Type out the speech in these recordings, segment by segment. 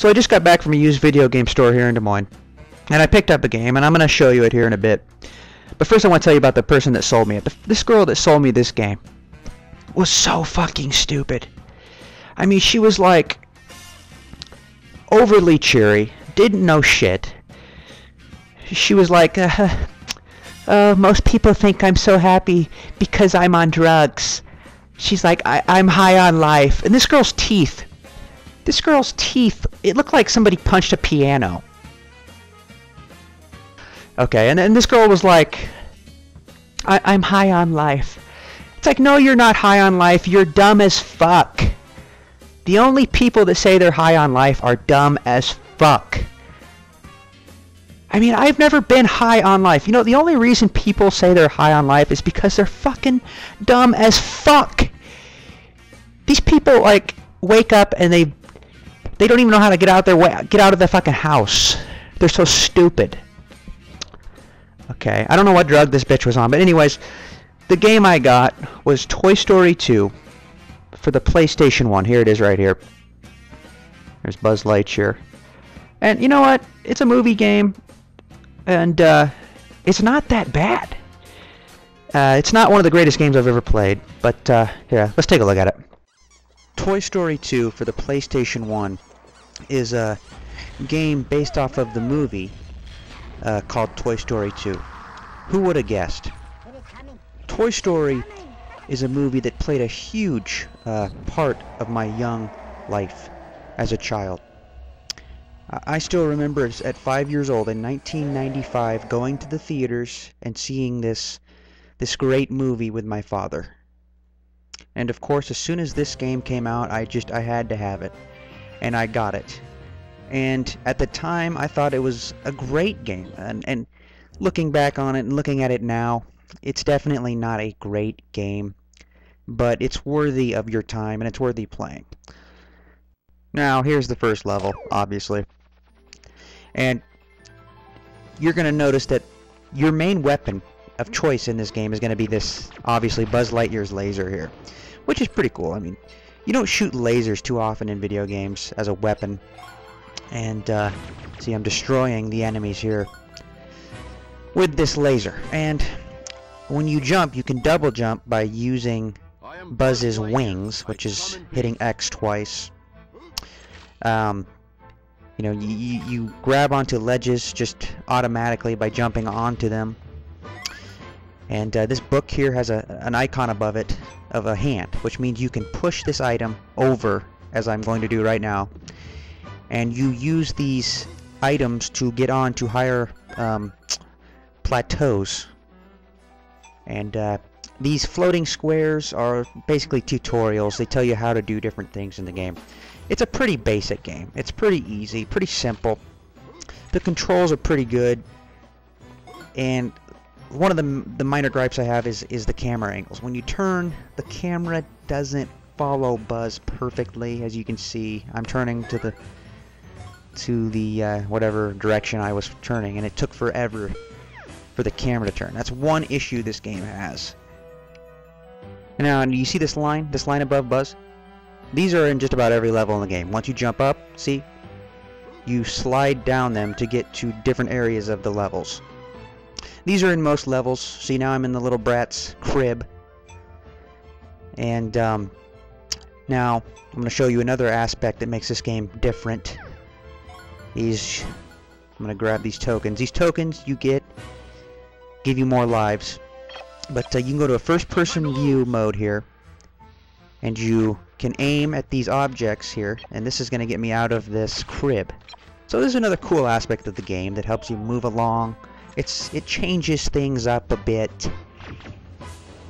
So I just got back from a used video game store here in Des Moines, and I picked up a game, and I'm going to show you it here in a bit. But first I want to tell you about the person that sold me it. This girl that sold me this game was so fucking stupid. I mean, she was like overly cheery, didn't know shit. She was like, oh, most people think I'm so happy because I'm on drugs. She's like, I'm high on life. And this girl's teeth, it looked like somebody punched a piano. Okay, and then this girl was like, I'm high on life. It's like, no, you're not high on life. You're dumb as fuck. The only people that say they're high on life are dumb as fuck. I mean, I've never been high on life. You know, the only reason people say they're high on life is because they're fucking dumb as fuck. These people, like, wake up and they don't even know how to get out of the fucking house. They're so stupid. Okay, I don't know what drug this bitch was on, but anyways, the game I got was Toy Story 2 for the PlayStation 1. Here it is right here. There's Buzz Lightyear. And you know what? It's a movie game, and it's not that bad. It's not one of the greatest games I've ever played, but here, let's take a look at it. Toy Story 2 for the PlayStation 1 is a game based off of the movie called Toy Story 2. Who would have guessed? Toy Story is a movie that played a huge part of my young life as a child. I still remember at 5 years old in 1995 going to the theaters and seeing this great movie with my father. And of course, as soon as this game came out, I had to have it. And I got it. And at the time, I thought it was a great game. And looking back on it and looking at it now, it's definitely not a great game. But it's worthy of your time, and it's worthy playing. Now, here's the first level, obviously. And you're going to notice that your main weapon of choice in this game is going to be this, obviously, Buzz Lightyear's laser here. Which is pretty cool. I mean, you don't shoot lasers too often in video games as a weapon. And, see, I'm destroying the enemies here with this laser. And when you jump, you can double jump by using Buzz's wings, which is hitting X twice. You know, you grab onto ledges just automatically by jumping onto them. And this book here has an icon above it of a hand, which means you can push this item over, as I'm going to do right now. And you use these items to get on to higher plateaus. And these floating squares are basically tutorials. They tell you how to do different things in the game. It's a pretty basic game. It's pretty easy, pretty simple. The controls are pretty good. And one of the minor gripes I have is the camera angles. When you turn, the camera doesn't follow Buzz perfectly. As you can see, I'm turning to the whatever direction I was turning, and it took forever for the camera to turn. That's one issue this game has. Now, do you see this line above Buzz? These are in just about every level in the game. Once you jump up, see, you slide down them to get to different areas of the levels. These are in most levels. See, now I'm in the little brat's crib. And now I'm going to show you another aspect that makes this game different. I'm going to grab these tokens. These tokens you give you more lives. But you can go to a first-person view mode here. And you can aim at these objects here. And this is going to get me out of this crib. So this is another cool aspect of the game that helps you move along. It changes things up a bit.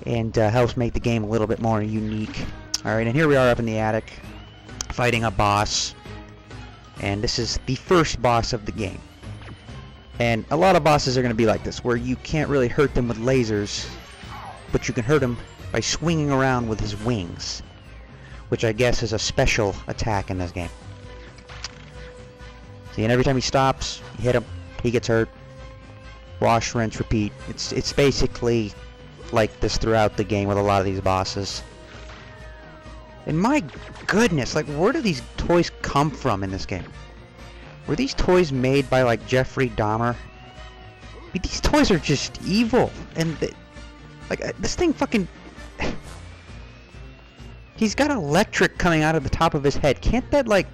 And helps make the game a little bit more unique. Alright, and here we are up in the attic, fighting a boss. And this is the first boss of the game. And a lot of bosses are going to be like this, where you can't really hurt them with lasers, but you can hurt him by swinging around with his wings, which I guess is a special attack in this game. See, and every time he stops, you hit him, he gets hurt. Wash, rinse, repeat. It's basically like this throughout the game with a lot of these bosses. And my goodness, like, where do these toys come from in this game? Were these toys made by like Jeffrey Dahmer? I mean, these toys are just evil, and this thing fucking. He's got electric coming out of the top of his head. Can't you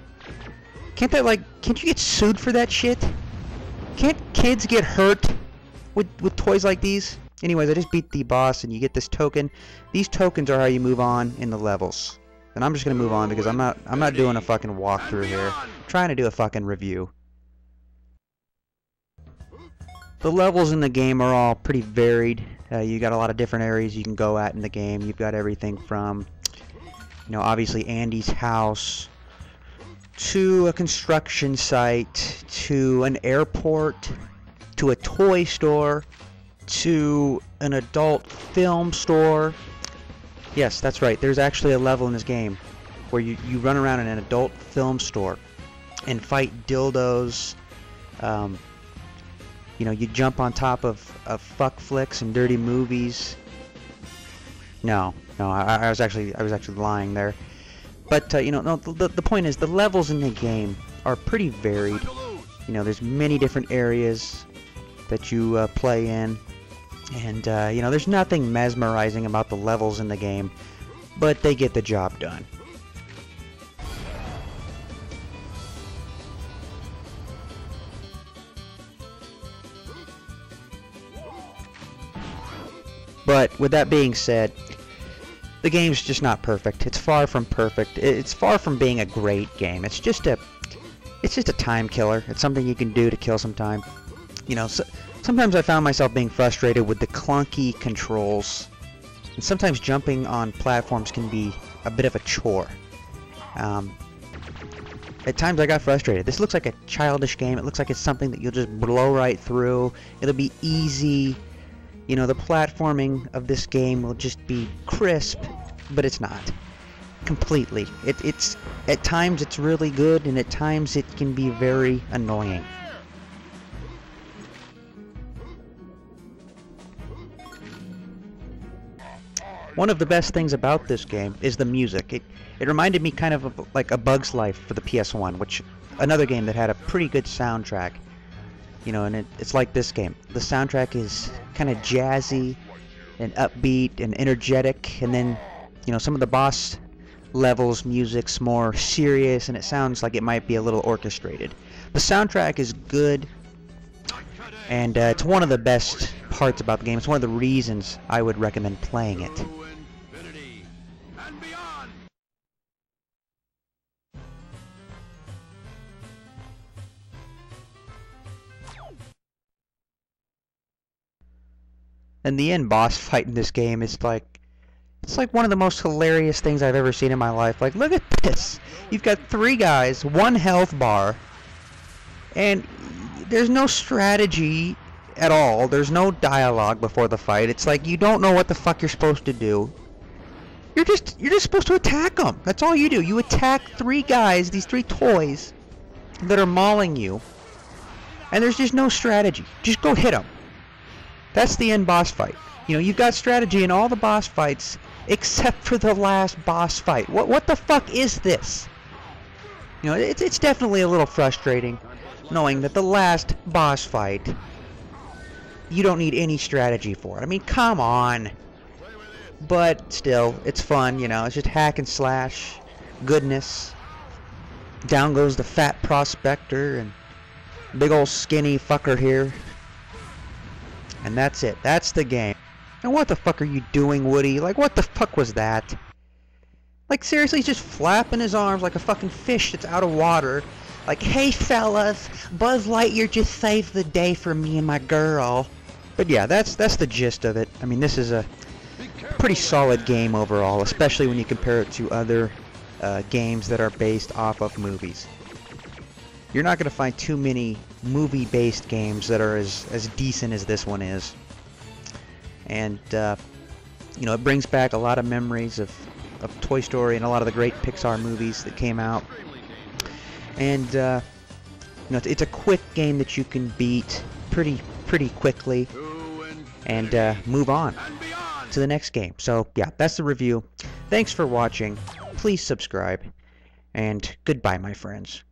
get sued for that shit? Can't kids get hurt with toys like these? Anyways, I just beat the boss, and you get this token. These tokens are how you move on in the levels. And I'm just gonna move on because I'm not doing a fucking walkthrough here. I'm trying to do a fucking review. The levels in the game are all pretty varied. You got a lot of different areas you can go at in the game. You've got everything from, you know, obviously Andy's house, to a construction site, to an airport, to a toy store, to an adult film store. Yes, that's right. There's actually a level in this game where you run around in an adult film store and fight dildos. You know, you jump on top of fuck flicks and dirty movies. No, I was actually lying there. But you know, no, the point is the levels in the game are pretty varied. You know, there's many different areas that you play in, and you know, there's nothing mesmerizing about the levels in the game, but they get the job done. But with that being said, the game's just not perfect. It's far from perfect. It's far from being a great game. It's just a time killer. It's something you can do to kill some time. You know, sometimes I found myself being frustrated with the clunky controls, and sometimes jumping on platforms can be a bit of a chore. At times I got frustrated. This looks like a childish game. It looks like it's something that you'll just blow right through. It'll be easy. You know, the platforming of this game will just be crisp, but it's not. Completely. It's at times it's really good, and at times it can be very annoying. One of the best things about this game is the music. It reminded me kind of like A Bug's Life for the PS1, which another game that had a pretty good soundtrack. You know, and it's like this game. The soundtrack is kind of jazzy and upbeat and energetic, and then, you know, some of the boss levels music's more serious, and it sounds like it might be a little orchestrated. The soundtrack is good, and it's one of the best parts about the game. It's one of the reasons I would recommend playing it. And the end boss fight in this game is like, it's like one of the most hilarious things I've ever seen in my life. Like, look at this. You've got 3 guys, 1 health bar, and there's no strategy at all. There's no dialogue before the fight. It's like you don't know what the fuck you're supposed to do. You're just supposed to attack them. That's all you do. You attack 3 guys, these 3 toys that are mauling you, and there's just no strategy. Just go hit them. That's the end boss fight. You know, you've got strategy in all the boss fights except for the last boss fight. What the fuck is this? You know, it's definitely a little frustrating knowing that the last boss fight, you don't need any strategy for it. I mean, come on. But still, it's fun, you know. It's just hack and slash goodness. Down goes the fat prospector and big old skinny fucker here. And that's it. That's the game. And what the fuck are you doing, Woody? Like, what the fuck was that? Like, seriously, he's just flapping his arms like a fucking fish that's out of water. Like, hey, fellas, Buzz Lightyear just saved the day for me and my girl. But yeah, that's the gist of it. I mean, this is a pretty solid game overall, especially when you compare it to other games that are based off of movies. You're not going to find too many movie-based games that are as decent as this one is. And, you know, it brings back a lot of memories of Toy Story and a lot of the great Pixar movies that came out. And, you know, it's a quick game that you can beat pretty quickly and move on to the next game. So, yeah, that's the review. Thanks for watching. Please subscribe. And goodbye, my friends.